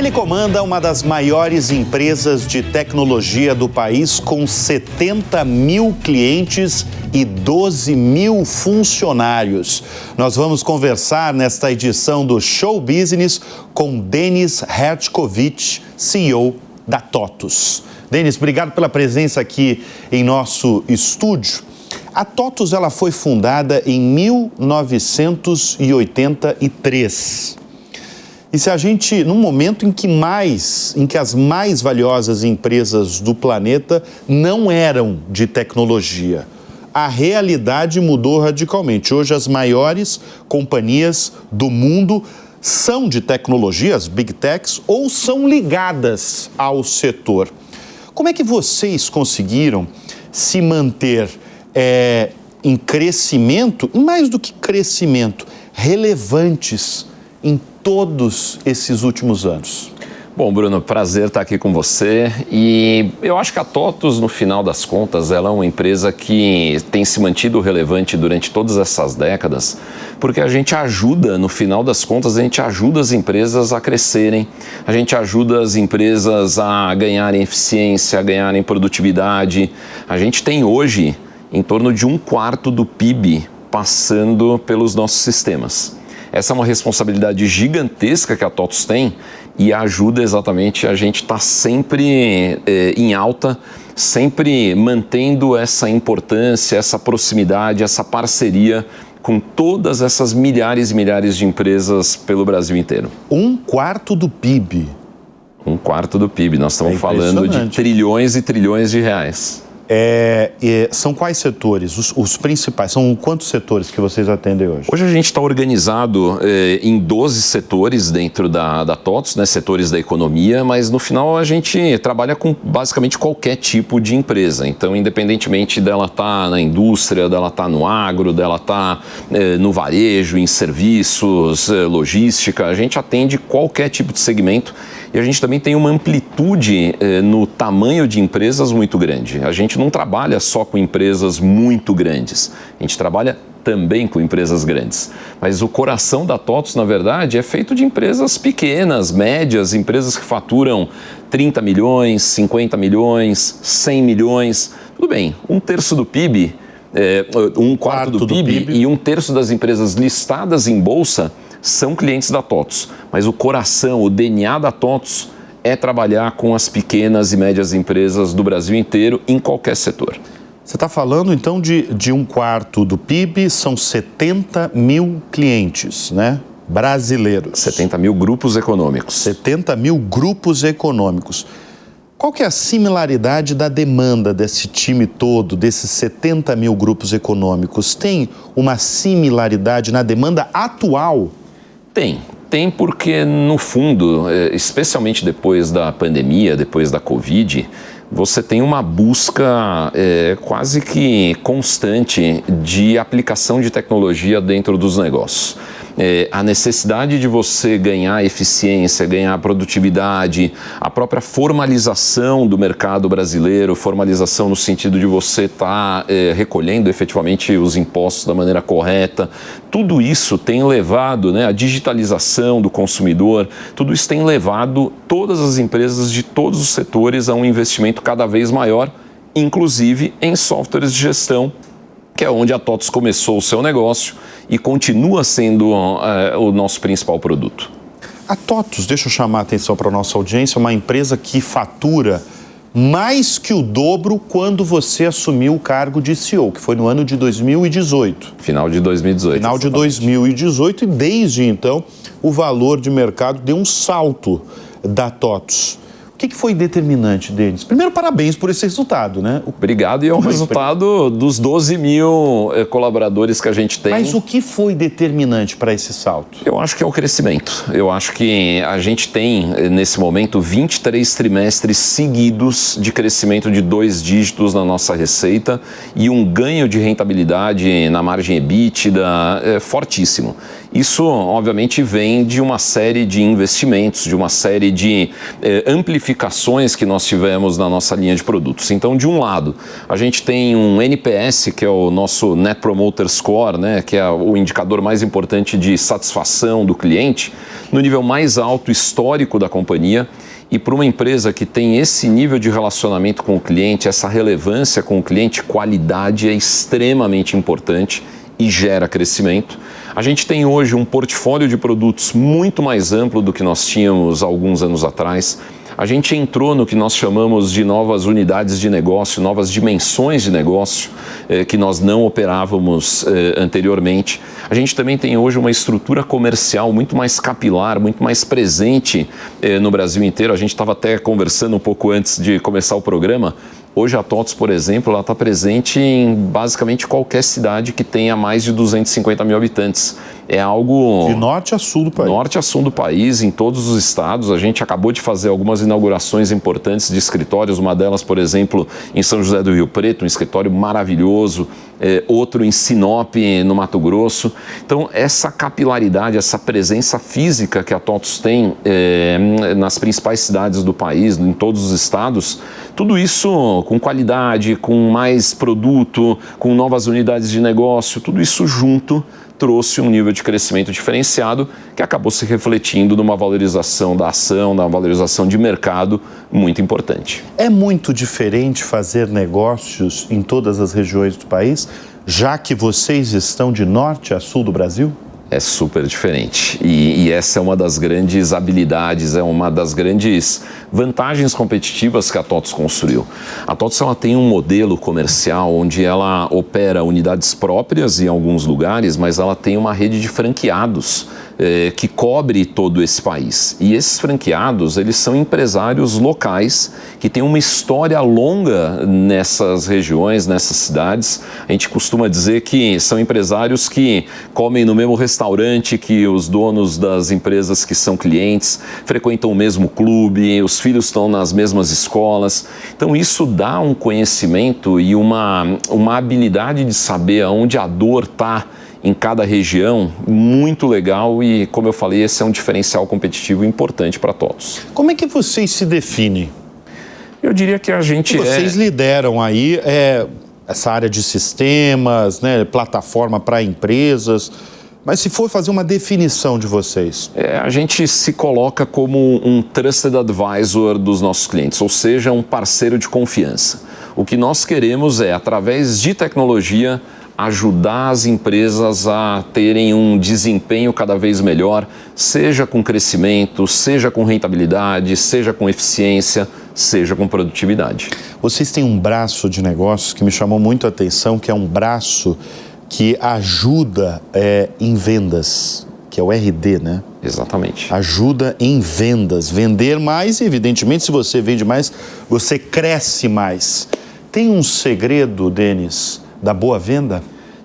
Ele comanda uma das maiores empresas de tecnologia do país, com 70 mil clientes e 12 mil funcionários. Nós vamos conversar nesta edição do Show Business com Denis Hershkovich, CEO da TOTVS. Denis, obrigado pela presença aqui em nosso estúdio. A TOTVS ela foi fundada em 1983. E se a gente, num momento em que as mais valiosas empresas do planeta não eram de tecnologia, a realidade mudou radicalmente. Hoje as maiores companhias do mundo são de tecnologia, as Big Techs, ou são ligadas ao setor. Como é que vocês conseguiram se manter em crescimento, e mais do que crescimento, relevantes em todos esses últimos anos? Bom, Bruno, prazer estar aqui com você. E eu acho que a TOTVS, no final das contas, ela é uma empresa que tem se mantido relevante durante todas essas décadas, porque a gente ajuda, no final das contas, a gente ajuda as empresas a crescerem, a gente ajuda as empresas a ganharem eficiência, a ganharem produtividade. A gente tem hoje em torno de 1/4 do PIB passando pelos nossos sistemas. Essa é uma responsabilidade gigantesca que a TOTVS tem e ajuda exatamente a gente estar sempre em alta, sempre mantendo essa importância, essa proximidade, essa parceria com todas essas milhares e milhares de empresas pelo Brasil inteiro. 1/4 do PIB. 1/4 do PIB. Nós estamos falando de trilhões e trilhões de reais. São quais setores, os principais? São quantos setores que vocês atendem hoje? Hoje a gente está organizado em 12 setores dentro da TOTVS, né, setores da economia, mas no final a gente trabalha com basicamente qualquer tipo de empresa. Então, independentemente dela estar na indústria, dela estar no agro, dela estar no varejo, em serviços, logística, a gente atende qualquer tipo de segmento. E a gente também tem uma amplitude no tamanho de empresas muito grande. A gente não trabalha só com empresas muito grandes, a gente trabalha também com empresas grandes. Mas o coração da TOTVS, na verdade, é feito de empresas pequenas, médias, empresas que faturam 30 milhões, 50 milhões, 100 milhões. Tudo bem, 1/3 do PIB, 1/4 do PIB e 1/3 das empresas listadas em bolsa são clientes da TOTVS, mas o coração, o DNA da TOTVS é trabalhar com as pequenas e médias empresas do Brasil inteiro, em qualquer setor. Você está falando, então, de 1/4 do PIB, são 70 mil clientes, né? Brasileiros. 70 mil grupos econômicos. 70 mil grupos econômicos. Qual que é a similaridade da demanda desse time todo, desses 70 mil grupos econômicos? Tem uma similaridade na demanda atual? Tem porque, no fundo, especialmente depois da pandemia, depois da Covid, você tem uma busca quase que constante de aplicação de tecnologia dentro dos negócios. A necessidade de você ganhar eficiência, ganhar produtividade, a própria formalização do mercado brasileiro, formalização no sentido de você estar recolhendo efetivamente os impostos da maneira correta, tudo isso tem levado, né, a digitalização do consumidor, tudo isso tem levado todas as empresas de todos os setores a um investimento cada vez maior, inclusive em softwares de gestão, que é onde a TOTVS começou o seu negócio e continua sendo o nosso principal produto. A TOTVS, deixa eu chamar a atenção para a nossa audiência, é uma empresa que fatura mais que o dobro quando você assumiu o cargo de CEO, que foi no ano de 2018. Final de 2018. Final de 2018, e desde então o valor de mercado deu um salto da TOTVS. O que foi determinante, Denis? Primeiro, parabéns por esse resultado, né? Obrigado, e é o resultado dos 12 mil colaboradores que a gente tem. Mas o que foi determinante para esse salto? Eu acho que é o crescimento. Eu acho que a gente tem, nesse momento, 23 trimestres seguidos de crescimento de 2 dígitos na nossa receita e um ganho de rentabilidade na margem EBITDA fortíssimo. Isso, obviamente, vem de uma série de investimentos, de uma série de amplificações que nós tivemos na nossa linha de produtos. Então, de um lado, a gente tem um NPS, que é o nosso Net Promoter Score, né, que é o indicador mais importante de satisfação do cliente, no nível mais alto histórico da companhia. E para uma empresa que tem esse nível de relacionamento com o cliente, essa relevância com o cliente, qualidade é extremamente importante e gera crescimento. A gente tem hoje um portfólio de produtos muito mais amplo do que nós tínhamos há alguns anos atrás. A gente entrou no que nós chamamos de novas unidades de negócio, novas dimensões de negócio que nós não operávamos anteriormente. A gente também tem hoje uma estrutura comercial muito mais capilar, muito mais presente no Brasil inteiro. A gente estava até conversando um pouco antes de começar o programa. Hoje a TOTVS, por exemplo, ela está presente em basicamente qualquer cidade que tenha mais de 250 mil habitantes. É algo... De norte a sul do país. Norte a sul do país, em todos os estados. A gente acabou de fazer algumas inaugurações importantes de escritórios. Uma delas, por exemplo, em São José do Rio Preto, um escritório maravilhoso. Outro em Sinop, no Mato Grosso. Então, essa capilaridade, essa presença física que a TOTVS tem nas principais cidades do país, em todos os estados, tudo isso com qualidade, com mais produto, com novas unidades de negócio, tudo isso junto trouxe um nível de crescimento diferenciado que acabou se refletindo numa valorização da ação, na valorização de mercado muito importante. É muito diferente fazer negócios em todas as regiões do país, já que vocês estão de norte a sul do Brasil? É super diferente e essa é uma das grandes habilidades, é uma das grandes vantagens competitivas que a TOTVS construiu. A TOTVS ela tem um modelo comercial onde ela opera unidades próprias em alguns lugares, mas ela tem uma rede de franqueados que cobre todo esse país. E esses franqueados, eles são empresários locais que têm uma história longa nessas regiões, nessas cidades. A gente costuma dizer que são empresários que comem no mesmo restaurante que os donos das empresas que são clientes, frequentam o mesmo clube, os filhos estão nas mesmas escolas. Então isso dá um conhecimento e uma habilidade de saber aonde a dor está em cada região muito legal e, como eu falei, esse é um diferencial competitivo importante para a TOTVS. Como é que vocês se definem? Eu diria que a gente Vocês lideram aí essa área de sistemas, né, plataforma para empresas, mas se for fazer uma definição de vocês? A gente se coloca como um trusted advisor dos nossos clientes, ou seja, um parceiro de confiança. O que nós queremos é, através de tecnologia, ajudar as empresas a terem um desempenho cada vez melhor, seja com crescimento, seja com rentabilidade, seja com eficiência, seja com produtividade. Vocês têm um braço de negócios que me chamou muito a atenção, que é um braço que ajuda em vendas, que é o RD, né? Exatamente. Ajuda em vendas, vender mais e, evidentemente, se você vende mais, você cresce mais. Tem um segredo, Denis, da boa venda?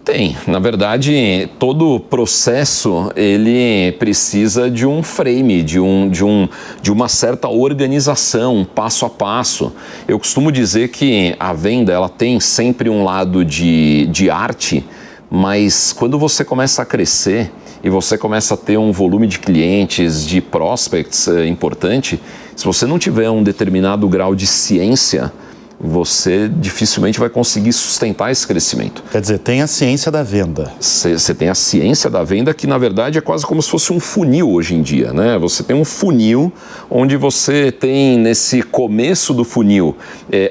Tem. Na verdade, todo processo ele precisa de um frame, de uma certa organização, passo a passo. Eu costumo dizer que a venda ela tem sempre um lado de arte, mas quando você começa a crescer e você começa a ter um volume de clientes, de prospects importante, se você não tiver um determinado grau de ciência, você dificilmente vai conseguir sustentar esse crescimento. Quer dizer, tem a ciência da venda. Você tem a ciência da venda que, na verdade, é quase como se fosse um funil hoje em dia, né? Você tem um funil onde você tem, nesse começo do funil,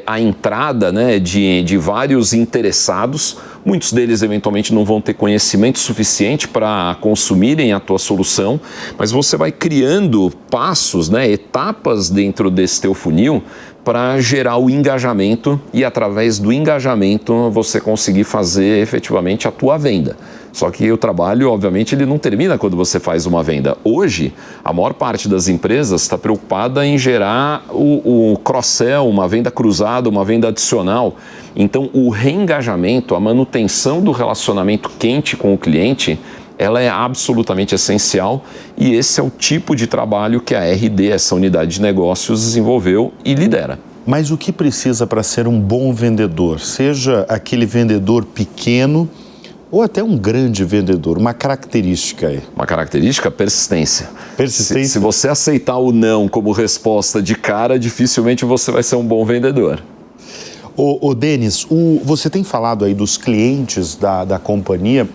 a entrada, né, de vários interessados. Muitos deles, eventualmente, não vão ter conhecimento suficiente para consumirem a tua solução, mas você vai criando passos, né, etapas dentro desse teu funil para gerar o engajamento e, através do engajamento, você conseguir fazer efetivamente a tua venda. Só que o trabalho, obviamente, ele não termina quando você faz uma venda. Hoje, a maior parte das empresas está preocupada em gerar o cross-sell, uma venda cruzada, uma venda adicional. Então, o reengajamento, a manutenção do relacionamento quente com o cliente, ela é absolutamente essencial e esse é o tipo de trabalho que a RD, essa unidade de negócios, desenvolveu e lidera. Mas o que precisa para ser um bom vendedor? Seja aquele vendedor pequeno ou até um grande vendedor? Uma característica aí. Uma característica? Persistência. Persistência. Se você aceitar o não como resposta de cara, dificilmente você vai ser um bom vendedor. Ô Denis, você tem falado aí dos clientes da companhia,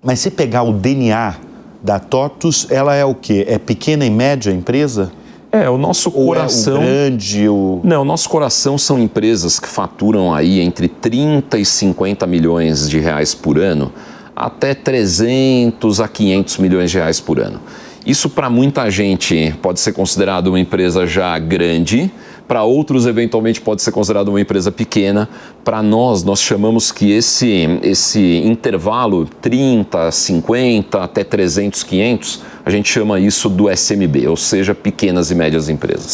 mas se pegar o DNA da TOTVS, ela é o quê? É pequena e média empresa? O nosso coração... Ou é o grande, Não, o nosso coração são empresas que faturam aí entre 30 e 50 milhões de reais por ano, até 300 a 500 milhões de reais por ano. Isso para muita gente pode ser considerado uma empresa já grande, para outros eventualmente pode ser considerado uma empresa pequena. Para nós chamamos que esse intervalo 30, 50 até 300, 500, a gente chama isso do SMB, ou seja, pequenas e médias empresas.